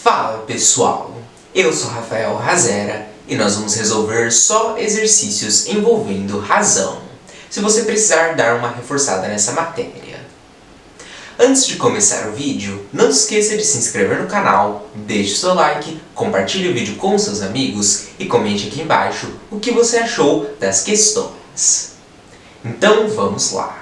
Fala pessoal, eu sou Rafael Razera e nós vamos resolver só exercícios envolvendo razão, se você precisar dar uma reforçada nessa matéria. Antes de começar o vídeo, não se esqueça de se inscrever no canal, deixe seu like, compartilhe o vídeo com seus amigos e comente aqui embaixo o que você achou das questões. Então vamos lá!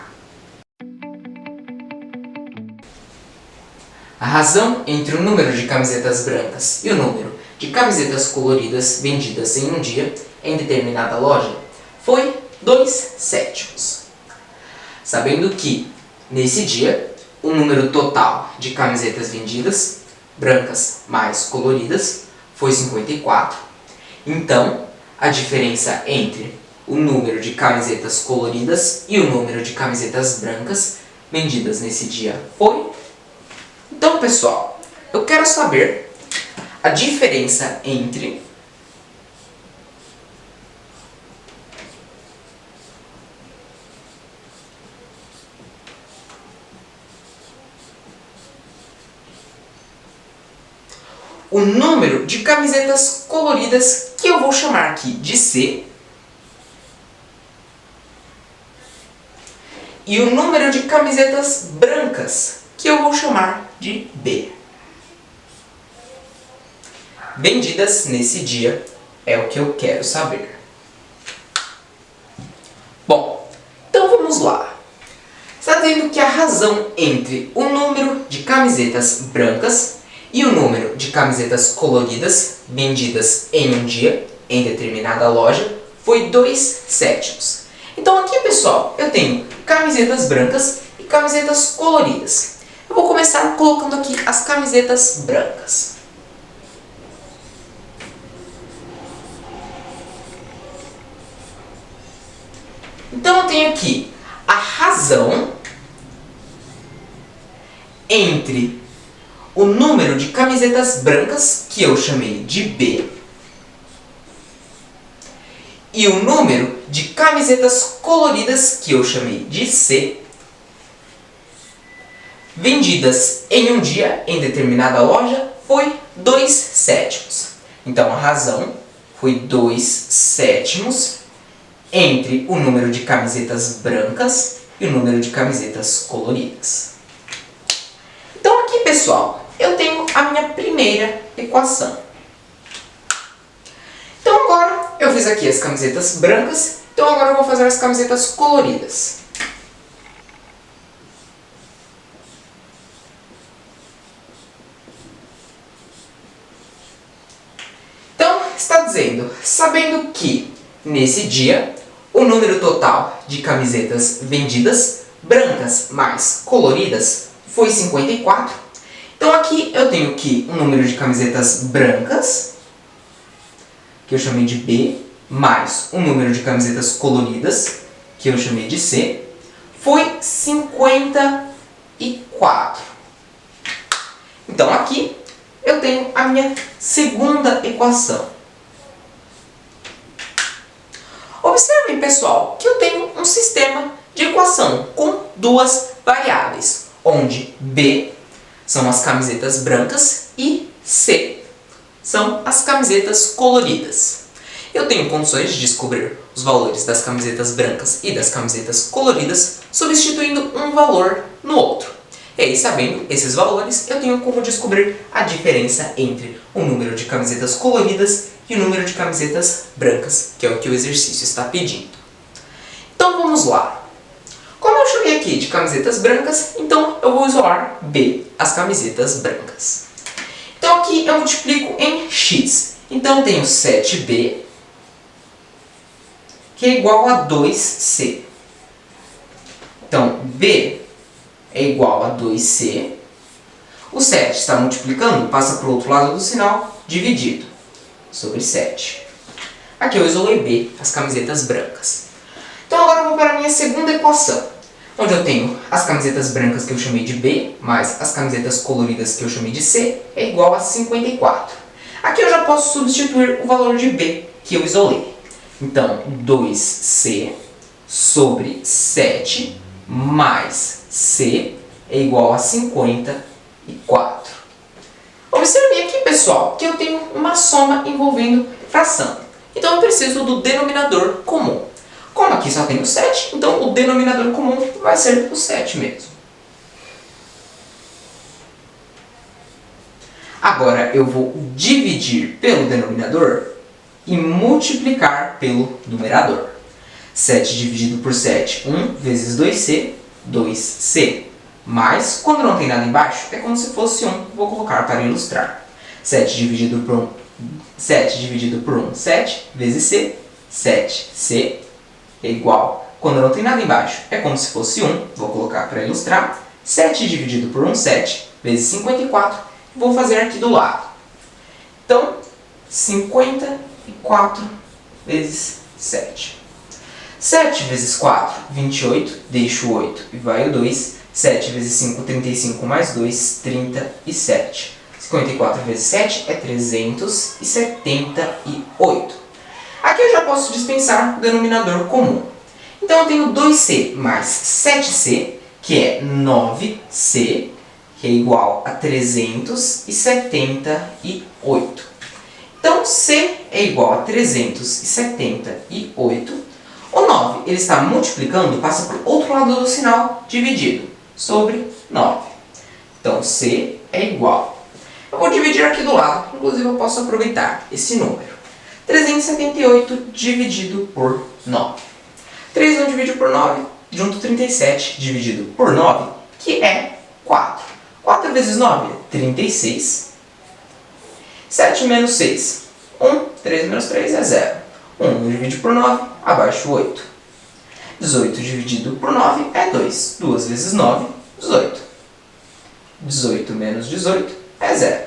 A razão entre o número de camisetas brancas e o número de camisetas coloridas vendidas em um dia em determinada loja foi 2/7. Sabendo que, nesse dia, o número total de camisetas vendidas, brancas mais coloridas, foi 54, então a diferença entre o número de camisetas coloridas e o número de camisetas brancas vendidas nesse dia foi... Então, pessoal, eu quero saber a diferença entre o número de camisetas coloridas, que eu vou chamar aqui de C, e o número de camisetas brancas, que eu vou chamar de B. Vendidas nesse dia é o que eu quero saber. Bom, então vamos lá. Está dizendo que a razão entre o número de camisetas brancas e o número de camisetas coloridas vendidas em um dia, em determinada loja, foi 2/7. Então aqui, pessoal, eu tenho camisetas brancas e camisetas coloridas. Eu vou começar colocando aqui as camisetas brancas. Então eu tenho aqui a razão entre o número de camisetas brancas, que eu chamei de B, e o número de camisetas coloridas, que eu chamei de C, vendidas em um dia em determinada loja, foi 2/7. Então a razão foi 2/7 entre o número de camisetas brancas e o número de camisetas coloridas. Então aqui, pessoal, eu tenho a minha primeira equação. Então agora eu fiz aqui as camisetas brancas, então agora eu vou fazer as camisetas coloridas. Então está dizendo, sabendo que nesse dia o número total de camisetas vendidas, brancas mais coloridas, foi 54. Então aqui eu tenho aqui um número de camisetas brancas, que eu chamei de B, mais um número de camisetas coloridas, que eu chamei de C, foi 54. Então aqui eu tenho a minha segunda equação. Observem, pessoal, que eu tenho um sistema de equação com duas variáveis, onde B são as camisetas brancas e C são as camisetas coloridas. Eu tenho condições de descobrir os valores das camisetas brancas e das camisetas coloridas, substituindo um valor no outro. E aí, sabendo esses valores, eu tenho como descobrir a diferença entre o número de camisetas coloridas e o número de camisetas brancas, que é o que o exercício está pedindo. Então vamos lá. Como eu chamei aqui de camisetas brancas, então eu vou isolar B, as camisetas brancas. Então aqui eu multiplico em x. Então eu tenho 7B, que é igual a 2C. Então B é igual a 2C. O 7 está multiplicando, passa para o outro lado do sinal, dividido sobre 7. Aqui eu isolei B, as camisetas brancas. Então agora eu vou para a minha segunda equação, onde eu tenho as camisetas brancas que eu chamei de B, mais as camisetas coloridas que eu chamei de C, é igual a 54. Aqui eu já posso substituir o valor de B, que eu isolei. Então, 2C sobre 7 mais C é igual a 54. Observem aqui, pessoal, aqui eu tenho uma soma envolvendo fração. Então eu preciso do denominador comum. Como aqui só tem o 7, então o denominador comum vai ser o 7 mesmo. Agora eu vou dividir pelo denominador e multiplicar pelo numerador. 7 dividido por 7, 1 vezes 2c, 2c. Mas, quando não tem nada embaixo, é como se fosse 1. Vou colocar para ilustrar. 7 dividido por 1, 7 vezes c, 7c é igual. Quando não tem nada embaixo, é como se fosse 1. Vou colocar para ilustrar. 7 dividido por 1, 7 vezes 54. Vou fazer aqui do lado. Então, 54 vezes 7. 7 vezes 4, 28. Deixo o 8 e vai o 2. 7 vezes 5, 35 mais 2, 37. 54 vezes 7 é 378. Aqui eu já posso dispensar o denominador comum. Então eu tenho 2c mais 7c, que é 9c, que é igual a 378. Então c é igual a 378. O 9 ele está multiplicando, passa para o outro lado do sinal, dividido, sobre 9. Então c é igual. Eu vou dividir aqui do lado, inclusive eu posso aproveitar esse número. 378 dividido por 9. 3 não divide por 9, junto 37 dividido por 9, que é 4. 4 vezes 9 é 36. 7 menos 6, 1. 3 menos 3 é 0. 1 divide por 9, abaixo 8. 18 dividido por 9 é 2. 2 vezes 9, 18. 18 menos 18 é 0.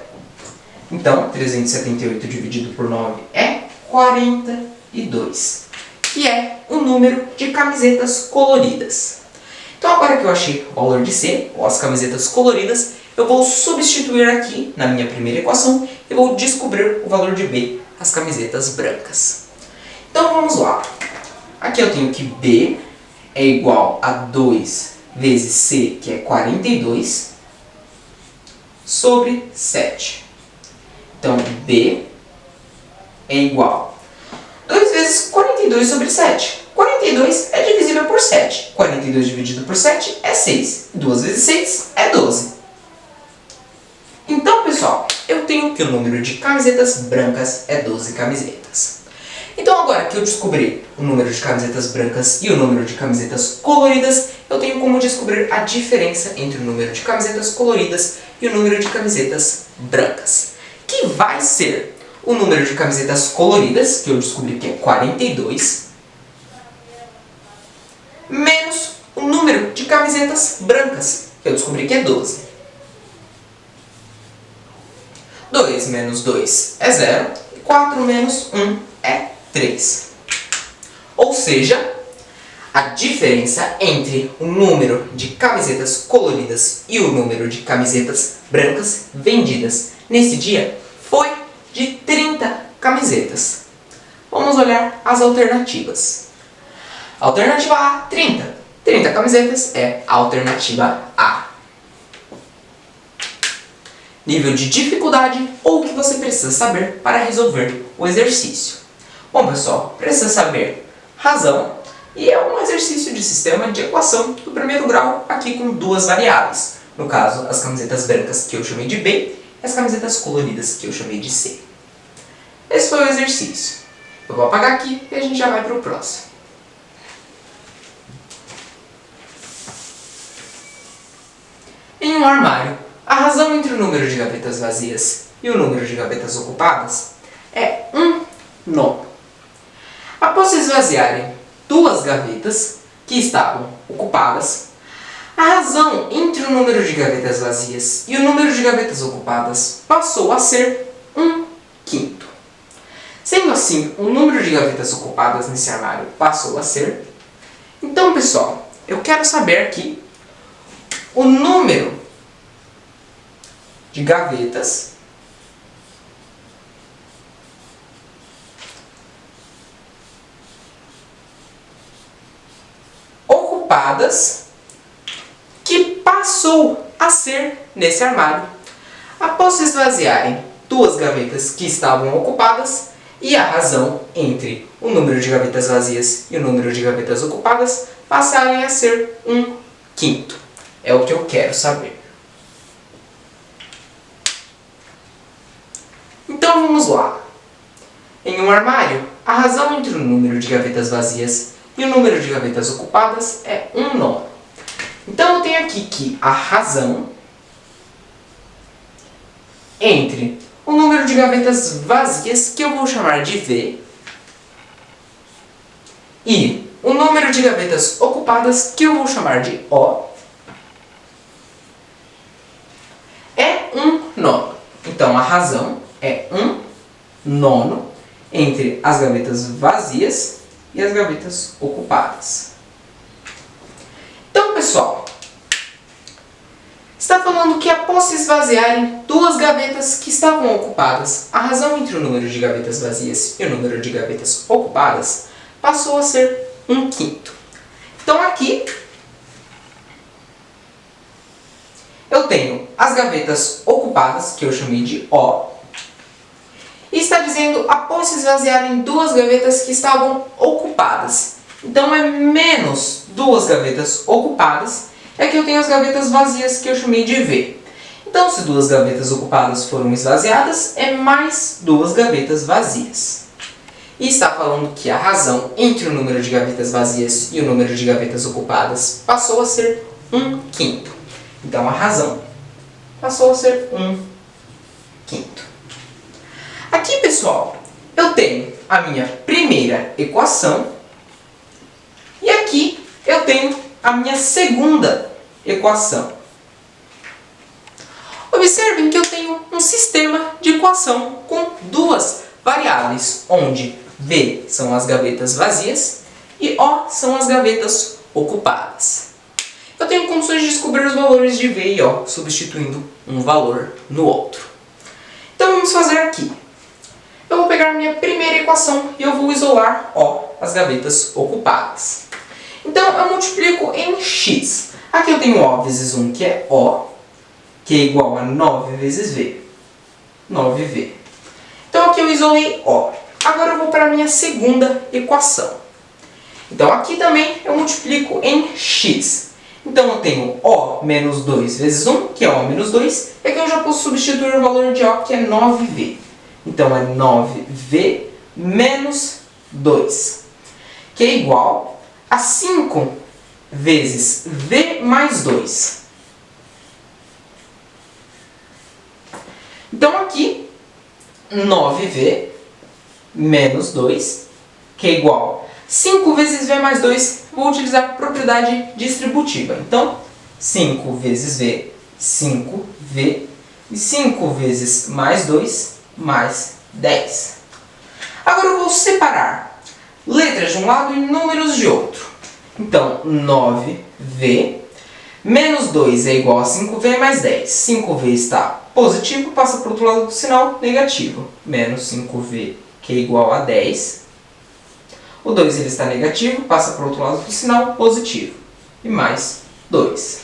Então, 378 dividido por 9 é 42, que é o número de camisetas coloridas. Então, agora que eu achei o valor de C, ou as camisetas coloridas, eu vou substituir aqui na minha primeira equação e vou descobrir o valor de B, as camisetas brancas. Então, vamos lá. Aqui eu tenho que B é igual a 2 vezes C, que é 42, sobre 7. Então, B é igual a 2 vezes 42 sobre 7. 42 é divisível por 7. 42 dividido por 7 é 6. 2 vezes 6 é 12. Então, pessoal, eu tenho que o número de camisetas brancas é 12 camisetas. Então, agora que eu descobri o número de camisetas brancas e o número de camisetas coloridas, eu tenho como descobrir a diferença entre o número de camisetas coloridas e o número de camisetas brancas, que vai ser o número de camisetas coloridas, que eu descobri que é 42, menos o número de camisetas brancas, que eu descobri que é 12. 2 menos 2 é 0, e 4 menos 1 é 3. Ou seja, a diferença entre o número de camisetas coloridas e o número de camisetas brancas vendidas nesse dia foi de 30 camisetas. Vamos olhar as alternativas. Alternativa A, 30. 30 camisetas é a alternativa A. Nível de dificuldade ou o que você precisa saber para resolver o exercício. Bom, pessoal, precisa saber razão e é um exercício de sistema de equação do primeiro grau aqui com duas variáveis. No caso, as camisetas brancas que eu chamei de B e as camisetas coloridas que eu chamei de C. Esse foi o exercício. Eu vou apagar aqui e a gente já vai para o próximo. Em um armário, a razão entre o número de gavetas vazias e o número de gavetas ocupadas é 1 nono. Após se esvaziarem duas gavetas que estavam ocupadas, a razão entre o número de gavetas vazias e o número de gavetas ocupadas passou a ser 1/5. Sendo assim, o número de gavetas ocupadas nesse armário passou a ser... Então, pessoal, eu quero saber aqui o número de gavetas ocupadas que passou a ser nesse armário após se esvaziarem duas gavetas que estavam ocupadas e a razão entre o número de gavetas vazias e o número de gavetas ocupadas passarem a ser 1/5. É o que eu quero saber. Então vamos lá. Em um armário, a razão entre o número de gavetas vazias e o número de gavetas ocupadas é 1/9. Então eu tenho aqui que a razão entre o número de gavetas vazias, que eu vou chamar de V, e o número de gavetas ocupadas, que eu vou chamar de O, é 1/9. Então a razão é 1/9 entre as gavetas vazias e as gavetas ocupadas. Então, pessoal, está falando que após se esvaziarem duas gavetas que estavam ocupadas, a razão entre o número de gavetas vazias e o número de gavetas ocupadas passou a ser 1/5. Então aqui eu tenho as gavetas ocupadas, que eu chamei de O, e está dizendo após se esvaziarem duas gavetas que estavam ocupadas. Então é menos duas gavetas ocupadas, é que eu tenho as gavetas vazias, que eu chamei de V. Então se duas gavetas ocupadas foram esvaziadas, é mais duas gavetas vazias. E está falando que a razão entre o número de gavetas vazias e o número de gavetas ocupadas passou a ser 1/5. Então a razão passou a ser 1/5. Aqui, pessoal, eu tenho a minha primeira equação e aqui eu tenho a minha segunda equação. Observem que eu tenho um sistema de equação com duas variáveis, onde V são as gavetas vazias e O são as gavetas ocupadas. Eu tenho condições de descobrir os valores de V e O, substituindo um valor no outro. Então vamos fazer aqui. Eu vou pegar a minha primeira equação e eu vou isolar O, as gavetas ocupadas. Então eu multiplico em x. Aqui eu tenho O vezes 1, que é O, que é igual a 9 vezes V. 9V. Então aqui eu isolei O. Agora eu vou para a minha segunda equação. Então aqui também eu multiplico em x. Então eu tenho O menos 2 vezes 1, que é O menos 2. E aqui eu já posso substituir o valor de O, que é 9V. Então é 9V menos 2, que é igual a 5 vezes V mais 2. Então aqui, 9V menos 2, que é igual a 5 vezes V mais 2, vou utilizar a propriedade distributiva. Então, 5 vezes V, 5V, e 5 vezes mais 2, mais 10. Agora eu vou separar letras de um lado e números de outro. Então, 9V menos 2 é igual a 5V mais 10. 5V está positivo, passa para o outro lado do sinal negativo. Menos 5V, que é igual a 10. O 2 ele está negativo, passa para o outro lado do sinal positivo. E mais 2.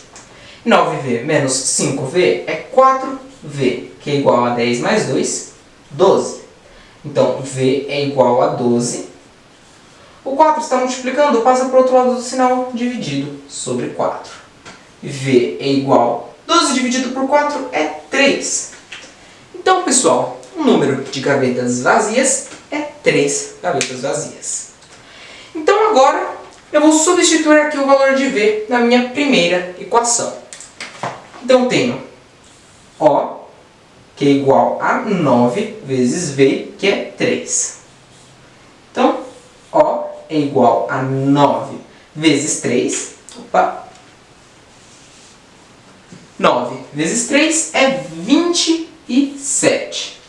9V menos 5V é 4V, que é igual a 10 mais 2, 12. Então, V é igual a 12. O 4 está multiplicando, passa para o outro lado do sinal dividido sobre 4. V é igual a 12 dividido por 4 é 3. Então, pessoal, o número de gavetas vazias é 3 gavetas vazias. Então, agora, eu vou substituir aqui o valor de V na minha primeira equação. Então, tenho O, que é igual a 9 vezes V, que é 3. Então, O é igual a 9 vezes 3. 9 vezes 3 é 27.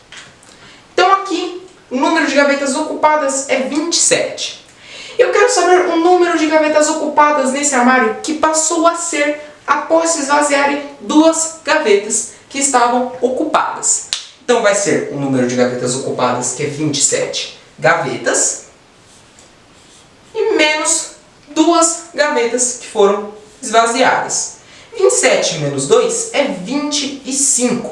Então, aqui, o número de gavetas ocupadas é 27. Eu quero saber o número de gavetas ocupadas nesse armário que passou a ser após se esvaziarem duas gavetas que estavam ocupadas. Então vai ser o número de gavetas ocupadas, que é 27 gavetas, e menos duas gavetas que foram esvaziadas. 27 menos 2 é 25.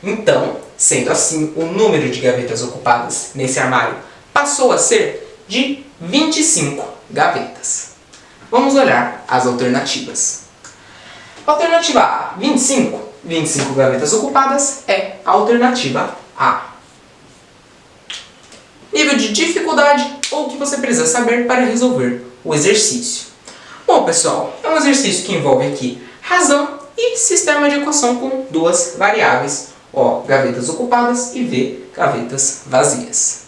Então, sendo assim, o número de gavetas ocupadas nesse armário passou a ser de 25 gavetas. Vamos olhar as alternativas. Alternativa A, 25. 25 gavetas ocupadas é a alternativa A. Nível de dificuldade ou o que você precisa saber para resolver o exercício. Bom, pessoal, é um exercício que envolve aqui razão e sistema de equação com duas variáveis, O, gavetas ocupadas, e V, gavetas vazias.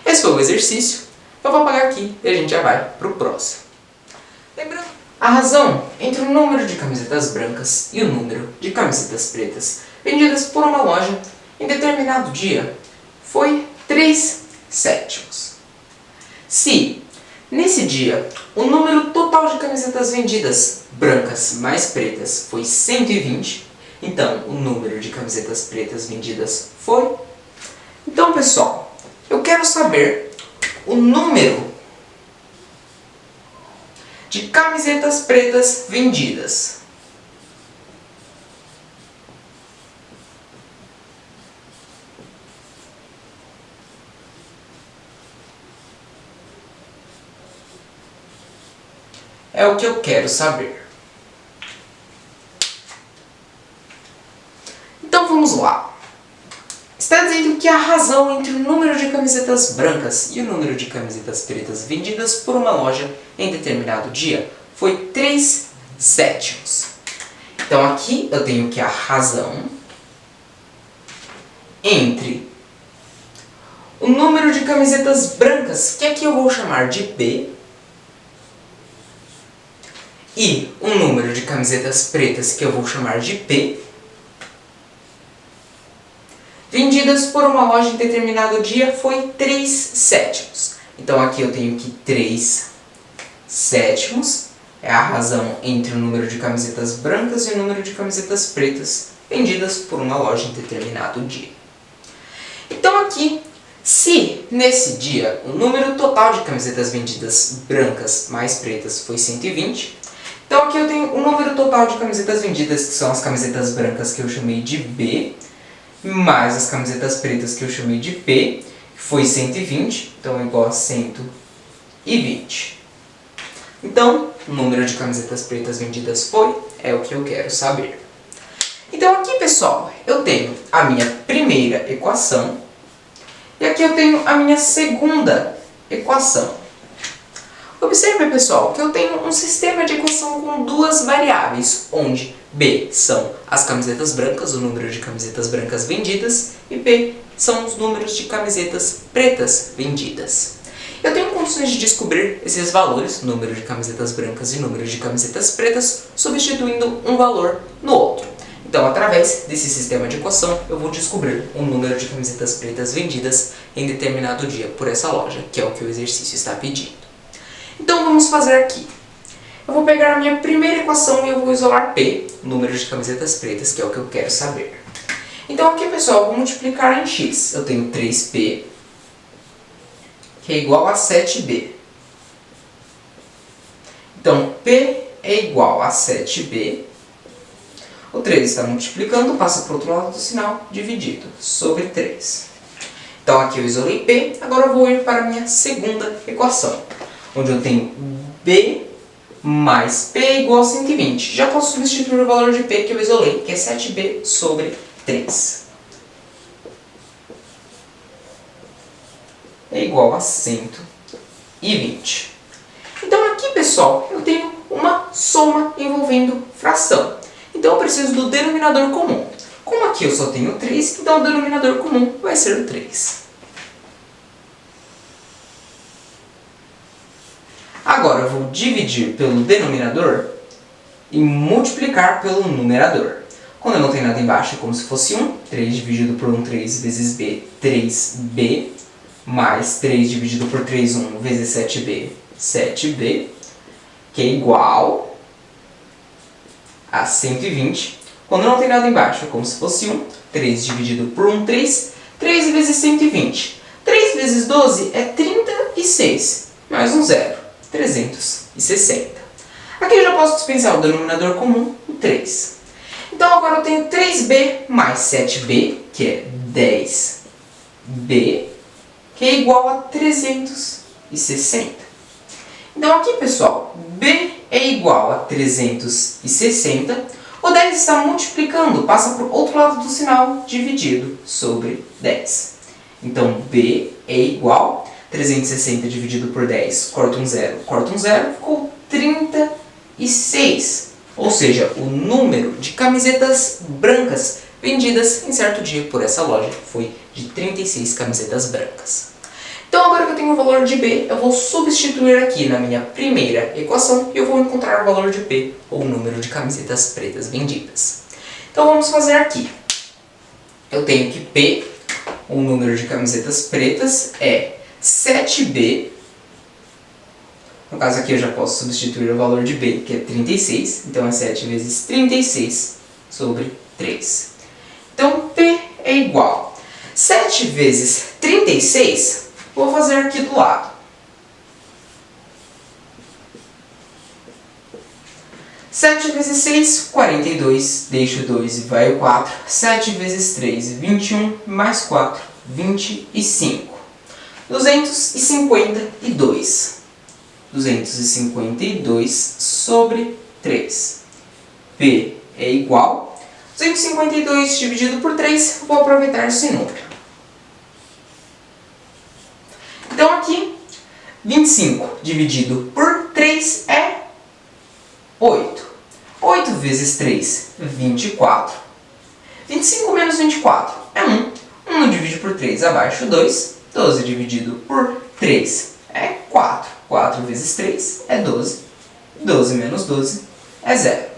Esse foi o exercício. Eu vou apagar aqui e a gente já vai para o próximo. Lembrando, a razão entre o número de camisetas brancas e o número de camisetas pretas vendidas por uma loja em determinado dia foi 3/7. Se, nesse dia, o número total de camisetas vendidas brancas mais pretas foi 120, então o número de camisetas pretas vendidas foi... Então, pessoal, eu quero saber o número de camisetas pretas vendidas. É o que eu quero saber. Então vamos lá. Está dizendo que a razão entre o número de camisetas brancas e o número de camisetas pretas vendidas por uma loja em determinado dia foi 3/7. Então aqui eu tenho que a razão entre o número de camisetas brancas, que aqui eu vou chamar de B, e o número de camisetas pretas, que eu vou chamar de P, vendidas por uma loja em determinado dia foi 3/7. Então aqui eu tenho que 3/7 é a razão entre o número de camisetas brancas e o número de camisetas pretas vendidas por uma loja em determinado dia. Então aqui, se nesse dia o número total de camisetas vendidas brancas mais pretas foi 120, então aqui eu tenho o número total de camisetas vendidas, que são as camisetas brancas que eu chamei de B, mais as camisetas pretas que eu chamei de P, que foi 120, então é igual a 120. Então, o número de camisetas pretas vendidas é o que eu quero saber. Então aqui, pessoal, eu tenho a minha primeira equação e aqui eu tenho a minha segunda equação. Observe, pessoal, que eu tenho um sistema de equação com duas variáveis, onde B são as camisetas brancas, o número de camisetas brancas vendidas, e P são os números de camisetas pretas vendidas. Eu tenho condições de descobrir esses valores, número de camisetas brancas e número de camisetas pretas, substituindo um valor no outro. Então, através desse sistema de equação, eu vou descobrir o número de camisetas pretas vendidas em determinado dia por essa loja, que é o que o exercício está pedindo. Então vamos fazer aqui. Eu vou pegar a minha primeira equação e eu vou isolar P, número de camisetas pretas, que é o que eu quero saber. Então aqui, pessoal, eu vou multiplicar em x. Eu tenho 3P, que é igual a 7B. Então P é igual a 7B. O 3 está multiplicando, passa para o outro lado do sinal, dividido sobre 3. Então aqui eu isolei P, agora eu vou ir para a minha segunda equação, onde eu tenho B mais P é igual a 120. Já posso substituir o valor de P que eu isolei, que é 7B sobre 3. É igual a 120. Então aqui, pessoal, eu tenho uma soma envolvendo fração. Então eu preciso do denominador comum. Como aqui eu só tenho 3, então o denominador comum vai ser o 3. Agora eu vou dividir pelo denominador e multiplicar pelo numerador. Quando eu não tenho nada embaixo é como se fosse 1. 3 dividido por 1, 3 vezes B, 3B. Mais 3 dividido por 3, 1 vezes 7B, 7B. Que é igual a 120. Quando não tem nada embaixo é como se fosse 1. 3 dividido por 1, 3. 3 vezes 120. 3 vezes 12 é 36. Mais um zero. 360. Aqui eu já posso dispensar o denominador comum, o 3. Então agora eu tenho 3b mais 7b, que é 10b, que é igual a 360. Então aqui, pessoal, b é igual a 360. O 10 está multiplicando, passa para o outro lado do sinal, dividido sobre 10. Então b é igual a 360 dividido por 10, corta um zero, ficou 36. Ou seja, o número de camisetas brancas vendidas em certo dia por essa loja foi de 36 camisetas brancas. Então agora que eu tenho o valor de B, eu vou substituir aqui na minha primeira equação e eu vou encontrar o valor de P, ou o número de camisetas pretas vendidas. Então vamos fazer aqui. Eu tenho que P, o número de camisetas pretas, é 7B. No caso aqui eu já posso substituir o valor de B, que é 36. Então é 7 vezes 36 sobre 3. Então P é igual a 7 vezes 36. Vou fazer aqui do lado. 7 vezes 6, 42. Deixo 2 e vai o 4. 7 vezes 3, 21. Mais 4, 25. 252. 252 sobre 3. P é igual a 252 dividido por 3. Vou aproveitar esse número. Então aqui, 25 dividido por 3 é 8. 8 vezes 3, 24. 25 menos 24 é 1. 1 não divide por 3, abaixo 2. 12 dividido por 3 é 4. 4 vezes 3 é 12. 12 menos 12 é 0.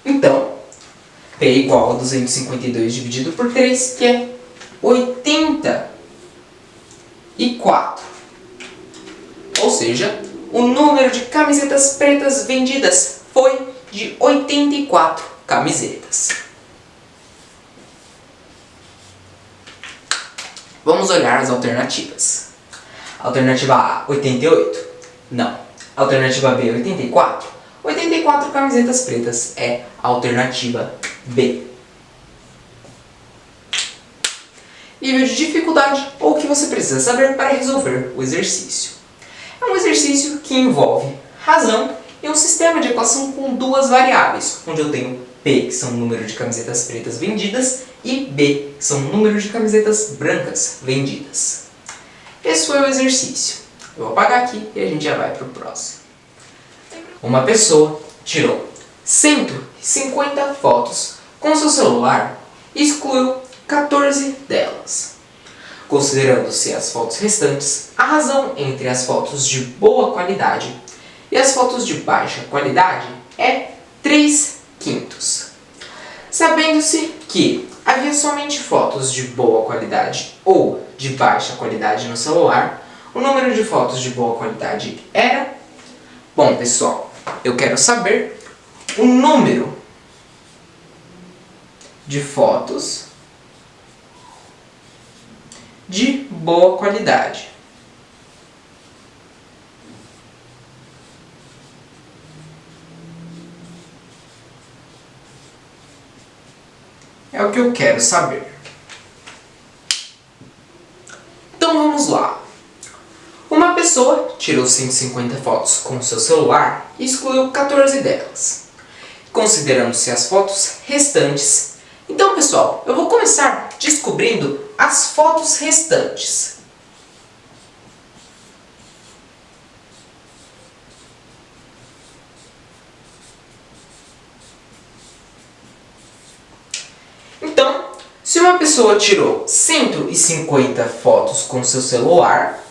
Então, P é igual a 252 dividido por 3, que é 84. Ou seja, o número de camisetas pretas vendidas foi de 84 camisetas. Vamos olhar as alternativas. Alternativa A, 88? Não. Alternativa B, 84? 84 camisetas pretas é a alternativa B. Nível de dificuldade ou o que você precisa saber para resolver o exercício. É um exercício que envolve razão e um sistema de equação com duas variáveis, onde eu tenho P, que são o número de camisetas pretas vendidas, e B, que são o número de camisetas brancas vendidas. Esse foi o exercício. Eu vou apagar aqui e a gente já vai para o próximo. Uma pessoa tirou 150 fotos com seu celular e excluiu 14 delas. Considerando-se as fotos restantes, a razão entre as fotos de boa qualidade e as fotos de baixa qualidade é 3/5. Sabendo-se que havia somente fotos de boa qualidade ou de baixa qualidade no celular, o número de fotos de boa qualidade era... Bom, pessoal, eu quero saber o número de fotos de boa qualidade. É o que eu quero saber. Então vamos lá. Uma pessoa tirou 150 fotos com seu celular e excluiu 14 delas, considerando-se as fotos restantes. Então, pessoal, eu vou começar descobrindo as fotos restantes. Então, se uma pessoa tirou 150 fotos com seu celular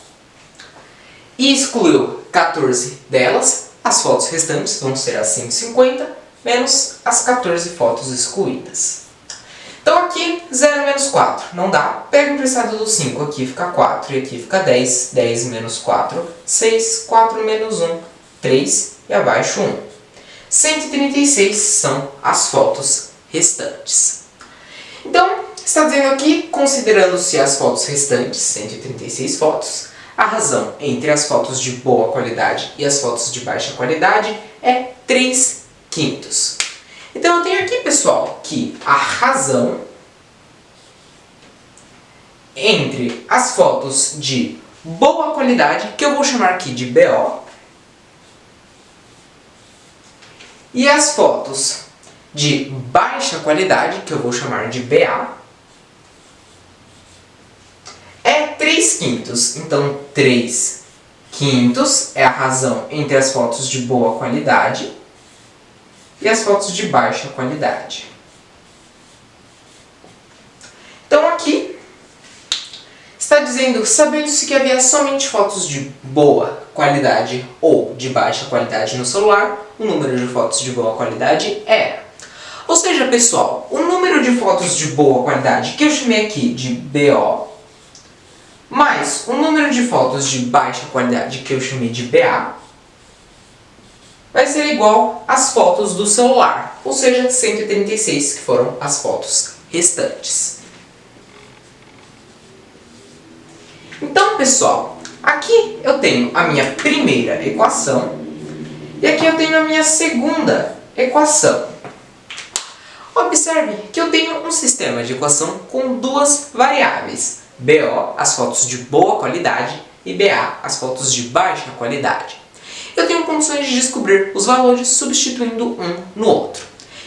e excluiu 14 delas, as fotos restantes vão ser as 150 menos as 14 fotos excluídas. Então aqui, 0 menos 4, não dá. Pega o emprestado do 5, aqui fica 4 e aqui fica 10. 10 menos 4, 6. 4 menos 1, 3 e abaixo 1. 136 são as fotos restantes. Então, está dizendo aqui, considerando-se as fotos restantes, 136 fotos, a razão entre as fotos de boa qualidade e as fotos de baixa qualidade é 3/5. Então eu tenho aqui, pessoal, que a razão entre as fotos de boa qualidade, que eu vou chamar aqui de BO, e as fotos de baixa qualidade, que eu vou chamar de BA, é 3/5. Então, 3/5 é a razão entre as fotos de boa qualidade e as fotos de baixa qualidade. Então, aqui está dizendo, sabendo-se que havia somente fotos de boa qualidade ou de baixa qualidade no celular, o número de fotos de boa qualidade era. Ou seja, pessoal, o número de fotos de boa qualidade, que eu chamei aqui de BO, mais o número de fotos de baixa qualidade, que eu chamei de BA, vai ser igual às fotos do celular, ou seja, 136, que foram as fotos restantes. Então, pessoal, aqui eu tenho a minha primeira equação e aqui eu tenho a minha segunda equação. Observe que eu tenho um sistema de equação com duas variáveis, BO, as fotos de boa qualidade, e BA, as fotos de baixa qualidade. Eu tenho condições de descobrir os valores substituindo um no outro.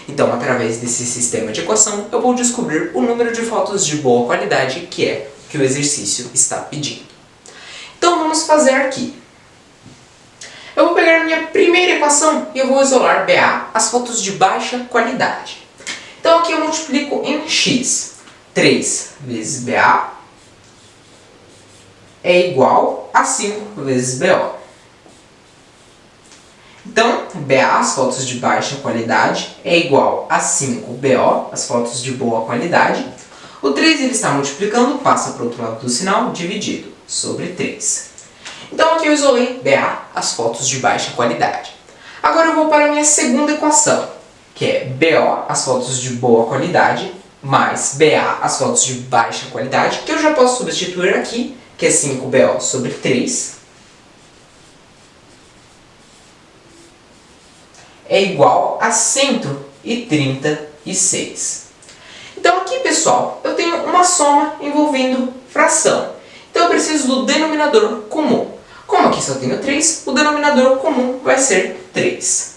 Então, através desse sistema de equação, eu vou descobrir o número de fotos de boa qualidade, que é que o exercício está pedindo. Então vamos fazer aqui. Eu vou pegar a minha primeira equação e eu vou isolar BA, as fotos de baixa qualidade. Então aqui eu multiplico em x. 3 vezes BA é igual a 5 vezes BO. Então, BA, as fotos de baixa qualidade, é igual a 5 BO, as fotos de boa qualidade. O 3 ele está multiplicando, passa para o outro lado do sinal, dividido sobre 3. Então aqui eu isolei BA, as fotos de baixa qualidade. Agora eu vou para a minha segunda equação, que é BO, as fotos de boa qualidade, mais BA, as fotos de baixa qualidade, que eu já posso substituir aqui, que é 5BO sobre 3. É igual a 136. Então aqui, pessoal, eu tenho uma soma envolvendo fração. Então eu preciso do denominador comum. Como aqui só tenho 3, o denominador comum vai ser 3.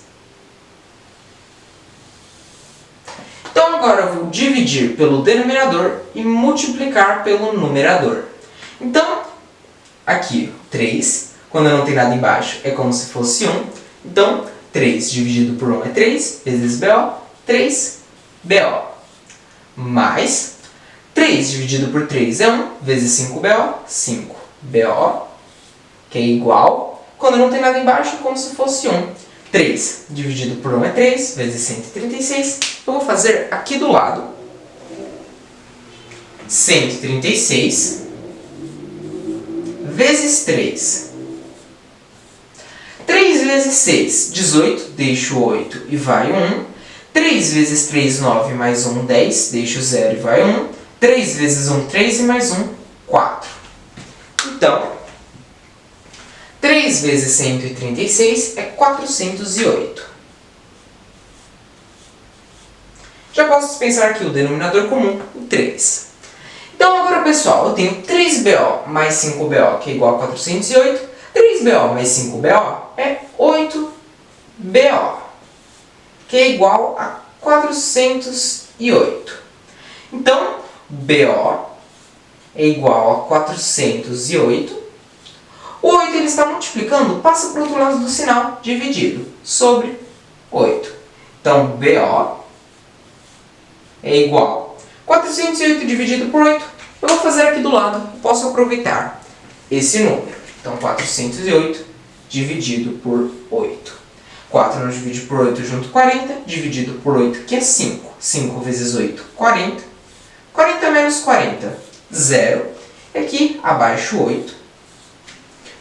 Então agora eu vou dividir pelo denominador e multiplicar pelo numerador. Então, aqui 3, quando não tem nada embaixo, é como se fosse 1. Então, 3 dividido por 1 é 3, vezes BO, 3BO. Mais 3 dividido por 3 é 1, vezes 5BO, 5BO, que é igual, quando não tem nada embaixo, como se fosse 1. 3 dividido por 1 é 3, vezes 136. Eu vou fazer aqui do lado 136 vezes 3. 3 vezes 6, 18, deixo 8 e vai 1. 3 vezes 3, 9, mais 1, 10, deixo 0 e vai 1. 3 vezes 1, 3 e mais 1, 4. Então, 3 vezes 136 é 408. Já posso dispensar aqui o denominador comum, o 3. Então agora, pessoal, eu tenho 3BO mais 5BO, que é igual a 408. 3BO mais 5BO é 8BO, que é igual a 408. Então, BO é igual a 408. O 8 ele está multiplicando, passa para o outro lado do sinal, dividido, sobre 8. Então, BO é igual a 408 dividido por 8. Eu vou fazer aqui do lado, posso aproveitar esse número. Então, 408 dividido por 8. 4 não divide por 8 junto 40, dividido por 8, que é 5. 5 vezes 8, 40. 40 menos 40, 0. E aqui, abaixo 8.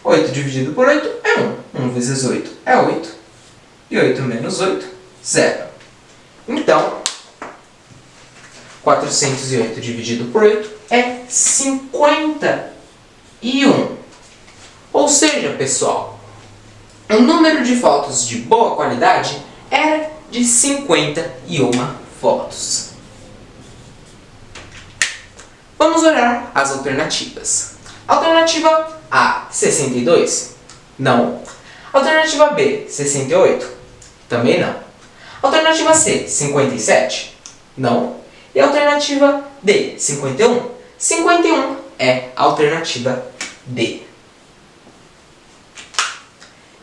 8 dividido por 8 é 1. 1 vezes 8 é 8. E 8 menos 8, 0. Então, 408 dividido por 8 é 51. Ou seja, pessoal, o número de fotos de boa qualidade era de 51 fotos. Vamos olhar as alternativas. Alternativa A, 62? Não. Alternativa B, 68? Também não. Alternativa C, 57? Não. E alternativa D, 51? 51 é a alternativa D.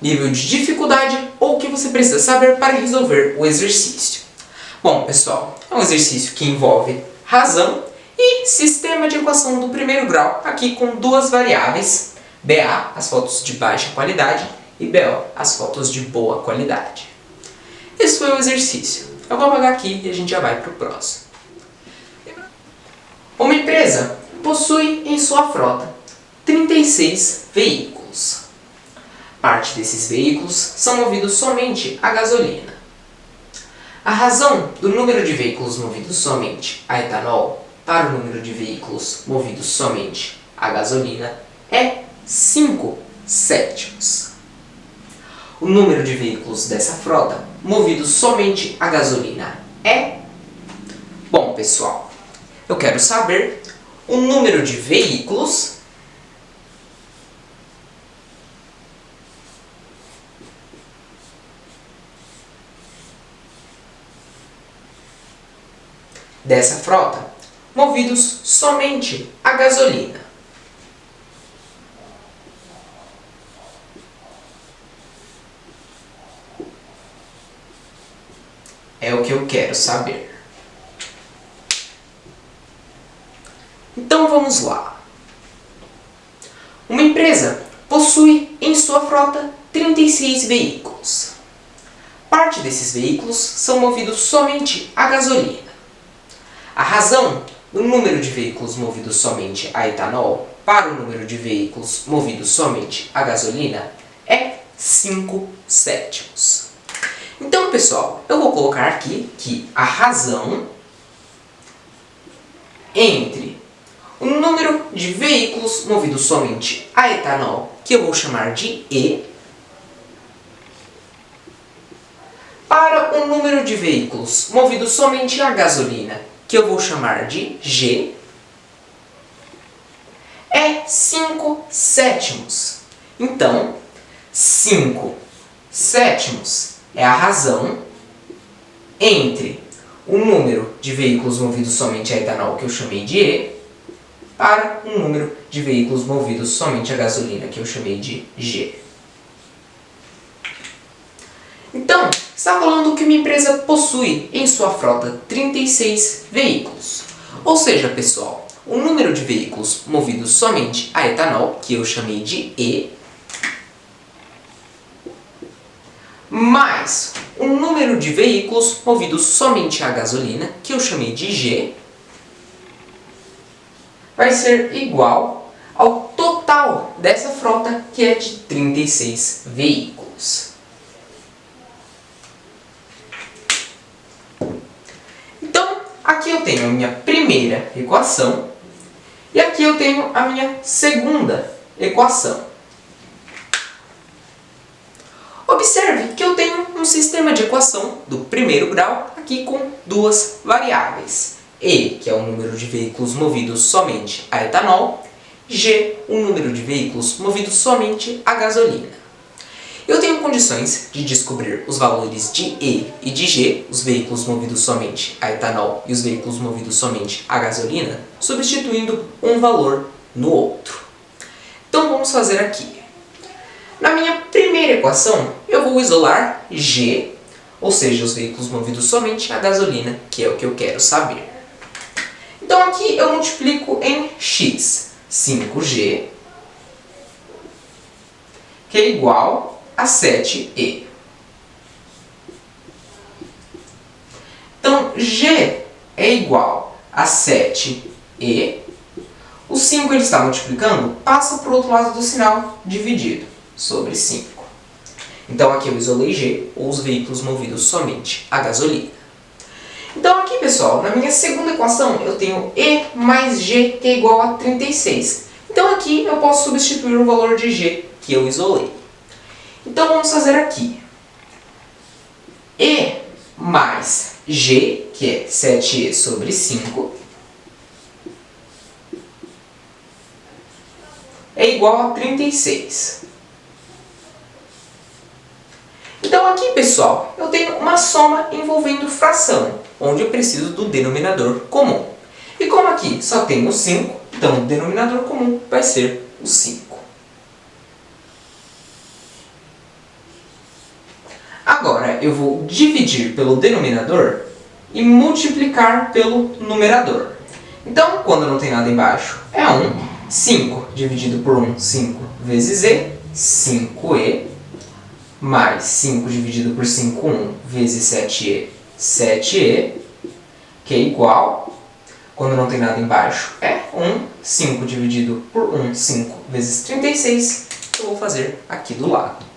Nível de dificuldade ou o que você precisa saber para resolver o exercício. Bom, pessoal, é um exercício que envolve razão e sistema de equação do primeiro grau, aqui com duas variáveis, BA, as fotos de baixa qualidade, e BO, as fotos de boa qualidade. Esse foi o exercício. Eu vou apagar aqui e a gente já vai para o próximo. Uma empresa possui em sua frota 36 veículos. Parte desses veículos são movidos somente a gasolina. A razão do número de veículos movidos somente a etanol para o número de veículos movidos somente a gasolina é 5/7. O número de veículos dessa frota movidos somente a gasolina é... Bom, pessoal, eu quero saber o número de veículos dessa frota movidos somente a gasolina. É o que eu quero saber. Então vamos lá. Uma empresa possui em sua frota 36 veículos. Parte desses veículos são movidos somente a gasolina. A razão do número de veículos movidos somente a etanol para o número de veículos movidos somente a gasolina é 5/7. Então, pessoal, eu vou colocar aqui que a razão entre o número de veículos movidos somente a etanol, que eu vou chamar de E, para o número de veículos movidos somente a gasolina, que eu vou chamar de G, é 5/7. Então, 5/7 é a razão entre o número de veículos movidos somente a etanol, que eu chamei de E, para o número de veículos movidos somente a gasolina, que eu chamei de G. Então, está falando que uma empresa possui em sua frota 36 veículos. Ou seja, pessoal, o número de veículos movidos somente a etanol, que eu chamei de E, mais o número de veículos movidos somente a gasolina, que eu chamei de G, vai ser igual ao total dessa frota, que é de 36 veículos. Então, aqui eu tenho a minha primeira equação e aqui eu tenho a minha segunda equação. Observe que eu tenho um sistema de equação do primeiro grau aqui com duas variáveis. E, que é o número de veículos movidos somente a etanol, G, o número de veículos movidos somente a gasolina. Eu tenho condições de descobrir os valores de E e de G, os veículos movidos somente a etanol e os veículos movidos somente a gasolina, substituindo um valor no outro. Então vamos fazer aqui. Na minha primeira equação, eu vou isolar G, ou seja, os veículos movidos somente a gasolina, que é o que eu quero saber. Então aqui eu multiplico em x, 5G, que é igual a 7E. Então G é igual a 7E. O 5 ele está multiplicando, passa para o outro lado do sinal, dividido sobre 5. Então aqui eu isolei G, ou os veículos movidos somente a gasolina. Então aqui, pessoal, na minha segunda equação, eu tenho E mais G, que é igual a 36. Então aqui eu posso substituir o valor de G, que eu isolei. Então vamos fazer aqui. E mais G, que é 7e sobre 5, é igual a 36. Então aqui, pessoal, eu tenho uma soma envolvendo fração, onde eu preciso do denominador comum. E como aqui só tem o 5, então o denominador comum vai ser o 5. Agora eu vou dividir pelo denominador e multiplicar pelo numerador. Então, quando não tem nada embaixo, é 1. 5 dividido por 1, 5 vezes e, 5e, mais 5 dividido por 5, 1 vezes 7e, 7e, que é igual, quando não tem nada embaixo, é 1. 5 dividido por 1, 5 vezes 36, que eu vou fazer aqui do lado.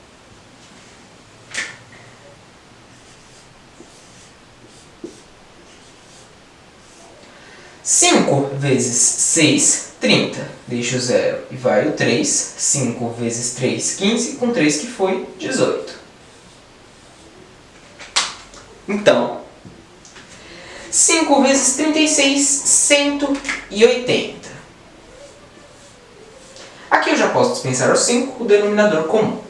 Cinco vezes 6, 30. Deixa o 0 e vai o 3. 5 vezes 3, 15. Com 3 que foi 18. Então, 5 vezes 36, 180. Aqui eu já posso dispensar o 5, o denominador comum.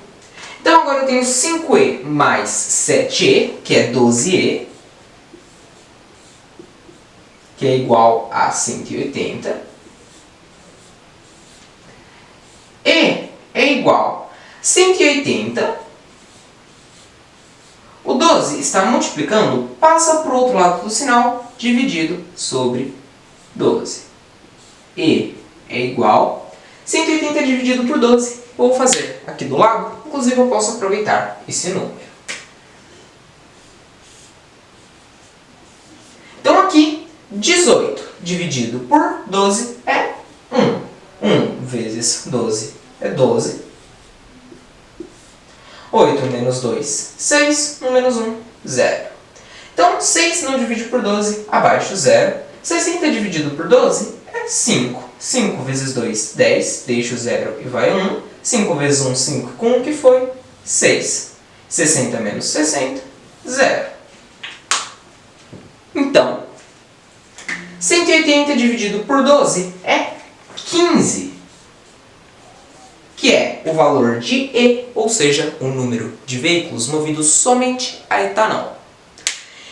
Então agora eu tenho 5e mais 7e, que é 12e, que é igual a 180. E é igual a 180. O 12 está multiplicando, passa para o outro lado do sinal, dividido sobre 12. E é igual a 180 dividido por 12. Vou fazer aqui do lado, inclusive eu posso aproveitar esse número. Então aqui, 18 dividido por 12 é 1. 1 vezes 12 é 12. 8 menos 2, 6. 1 menos 1, 0. Então, 6 não divide por 12, abaixo 0. 60 dividido por 12 é 5. 5 vezes 2, 10. Deixa o 0 e vai 1. 5 vezes 1, 5. Com 1 que foi 6. 60 menos 60, 0. Então, 180 dividido por 12 é 15, que é o valor de E, ou seja, o número de veículos movidos somente a etanol.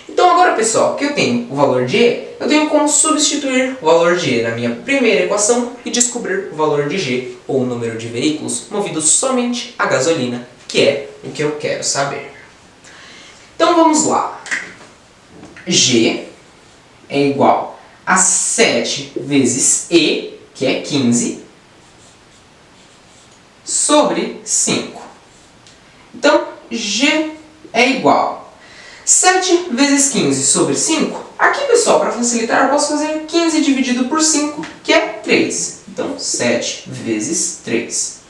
Então agora, pessoal, que eu tenho o valor de E, eu tenho como substituir o valor de E na minha primeira equação e descobrir o valor de G, ou o número de veículos movidos somente a gasolina, que é o que eu quero saber. Então vamos lá. G é igual a 7 vezes E, que é 15, sobre 5. Então, G é igual a 7 vezes 15 sobre 5. Aqui, pessoal, para facilitar, eu posso fazer 15 dividido por 5, que é 3. Então, 7 vezes 3.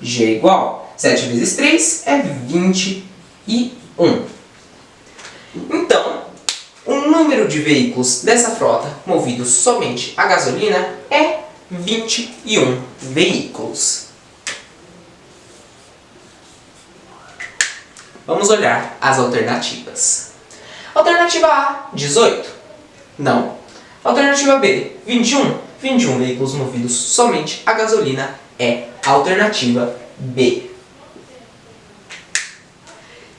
G é igual a 7 vezes 3 é 21. Então, o número de veículos dessa frota movidos somente a gasolina é 21 veículos. Vamos olhar as alternativas. Alternativa A, 18. Não. Alternativa B, 21. 21 veículos movidos somente a gasolina é a alternativa B.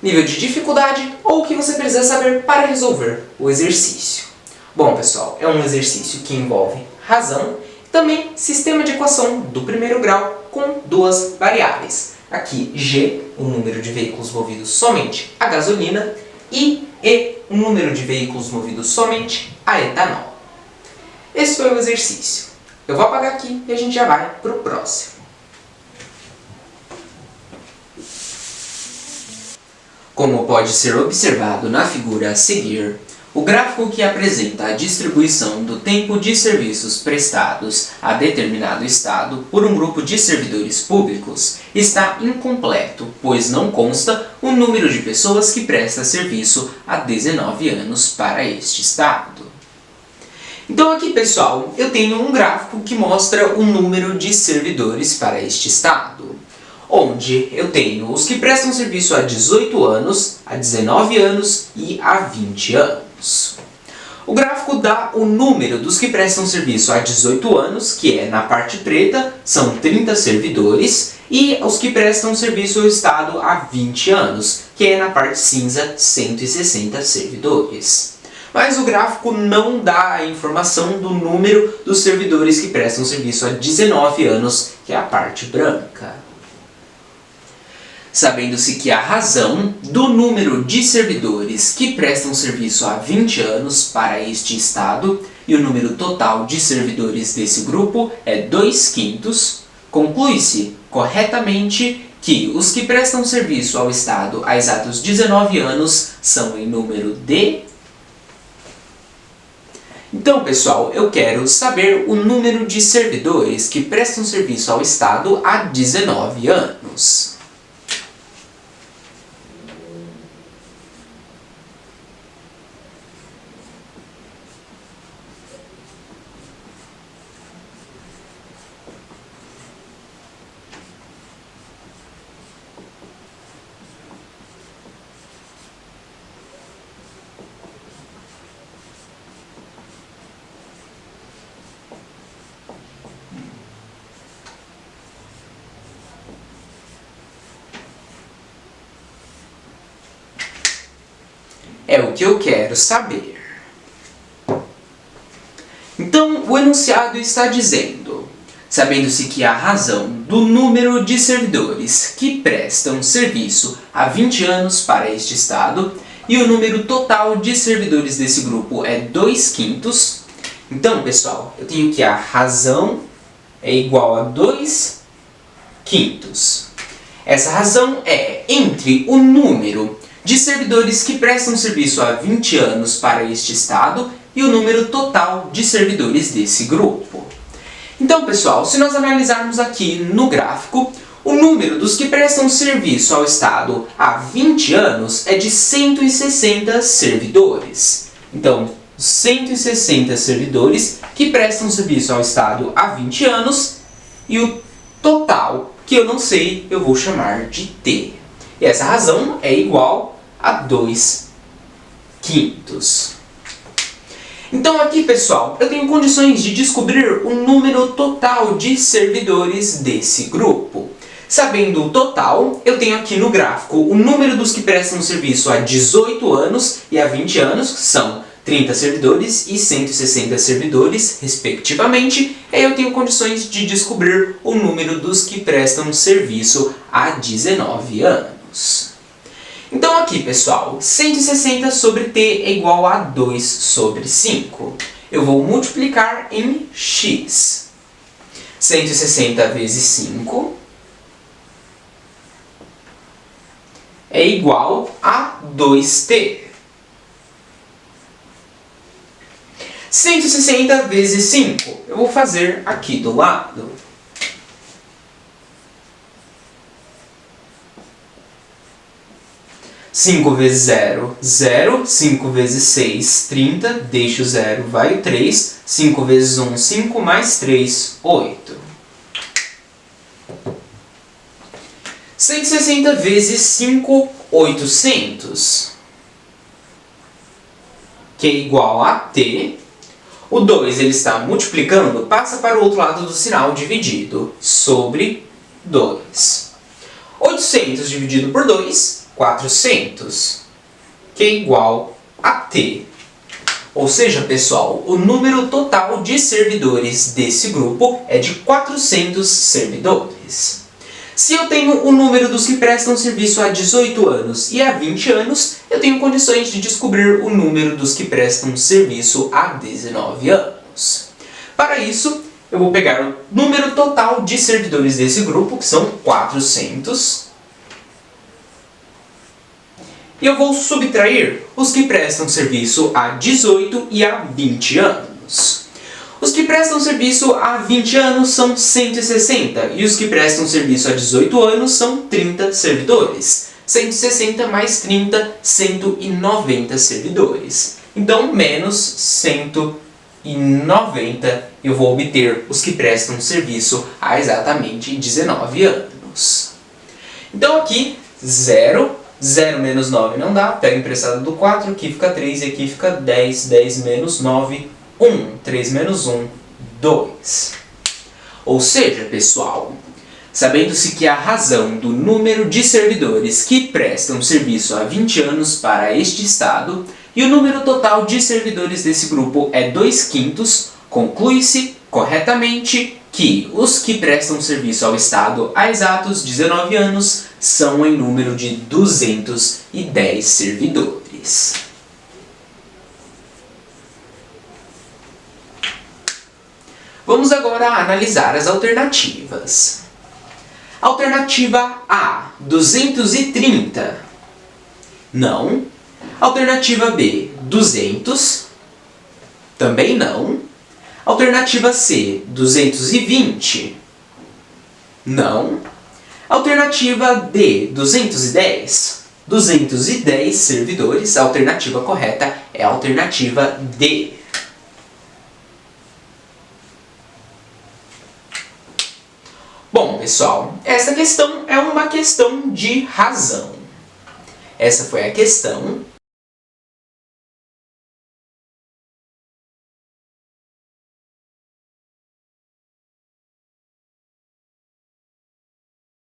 Nível de dificuldade ou o que você precisa saber para resolver o exercício. Bom, pessoal, é um exercício que envolve razão e também sistema de equação do primeiro grau com duas variáveis. Aqui, G, o número de veículos movidos somente a gasolina, e E, o número de veículos movidos somente a etanol. Esse foi o exercício. Eu vou apagar aqui e a gente já vai para o próximo. Como pode ser observado na figura a seguir, o gráfico que apresenta a distribuição do tempo de serviços prestados a determinado estado por um grupo de servidores públicos está incompleto, pois não consta o número de pessoas que presta serviço há 19 anos para este estado. Então aqui, pessoal, eu tenho um gráfico que mostra o número de servidores para este estado, onde eu tenho os que prestam serviço há 18 anos, há 19 anos e há 20 anos. O gráfico dá o número dos que prestam serviço há 18 anos, que é na parte preta, são 30 servidores, e os que prestam serviço ao Estado há 20 anos, que é na parte cinza, 160 servidores. Mas o gráfico não dá a informação do número dos servidores que prestam serviço há 19 anos, que é a parte branca. Sabendo-se que a razão do número de servidores que prestam serviço há 20 anos para este Estado e o número total de servidores desse grupo é 2/5, conclui-se corretamente que os que prestam serviço ao Estado há exatos 19 anos são em número de... Então, pessoal, eu quero saber o número de servidores que prestam serviço ao Estado há 19 anos. É o que eu quero saber. Então, o enunciado está dizendo: sabendo-se que a razão do número de servidores que prestam serviço há 20 anos para este Estado e o número total de servidores desse grupo é 2/5. Então, pessoal, eu tenho que a razão é igual a 2/5. Essa razão é entre o número de servidores que prestam serviço há 20 anos para este Estado e o número total de servidores desse grupo. Então, pessoal, se nós analisarmos aqui no gráfico, o número dos que prestam serviço ao Estado há 20 anos é de 160 servidores. Então, 160 servidores que prestam serviço ao Estado há 20 anos e o total, que eu não sei, eu vou chamar de T. E essa razão é igual a 2/5. Então aqui, pessoal, eu tenho condições de descobrir o número total de servidores desse grupo. Sabendo o total, eu tenho aqui no gráfico o número dos que prestam serviço há 18 anos e há 20 anos, que são 30 servidores e 160 servidores, respectivamente, e aí eu tenho condições de descobrir o número dos que prestam serviço há 19 anos. Então aqui, pessoal, 160 sobre t é igual a 2/5. Eu vou multiplicar em x. 160 vezes 5 é igual a 2t. 160 vezes 5, eu vou fazer aqui do lado. Cinco vezes 0, 0. 5 vezes 6, 30. Deixa o 0, vai o 3. 5 vezes 1, 5. Mais 3, 8. 160 vezes 5, 800. Que é igual a t. O 2 ele está multiplicando, passa para o outro lado do sinal dividido. Sobre 2. 800 dividido por 2, 400, que é igual a t. Ou seja, pessoal, o número total de servidores desse grupo é de 400 servidores. Se eu tenho o número dos que prestam serviço há 18 anos e há 20 anos, eu tenho condições de descobrir o número dos que prestam serviço há 19 anos. Para isso, eu vou pegar o número total de servidores desse grupo, que são 400, e eu vou subtrair os que prestam serviço há 18 e há 20 anos. Os que prestam serviço há 20 anos são 160 e os que prestam serviço há 18 anos são 30 servidores. 160 mais 30, 190 servidores. Então, menos 190, eu vou obter os que prestam serviço há exatamente 19 anos. Então aqui, 0, 0 menos 9 não dá, pega emprestado do 4, aqui fica 3 e aqui fica 10, 10 menos 9, 1, 3 menos 1, 2. Ou seja, pessoal, sabendo-se que a razão do número de servidores que prestam serviço há 20 anos para este estado e o número total de servidores desse grupo é 2/5, conclui-se corretamente que os que prestam serviço ao estado há exatos 19 anos são em número de 210 servidores. Vamos agora analisar as alternativas. Alternativa A, 230. Não. Alternativa B, 200. Também não. Alternativa C, 220. Não. Alternativa D, 210. 210 servidores. A alternativa correta é a alternativa D. Bom, pessoal, essa questão é uma questão de razão. Essa foi a questão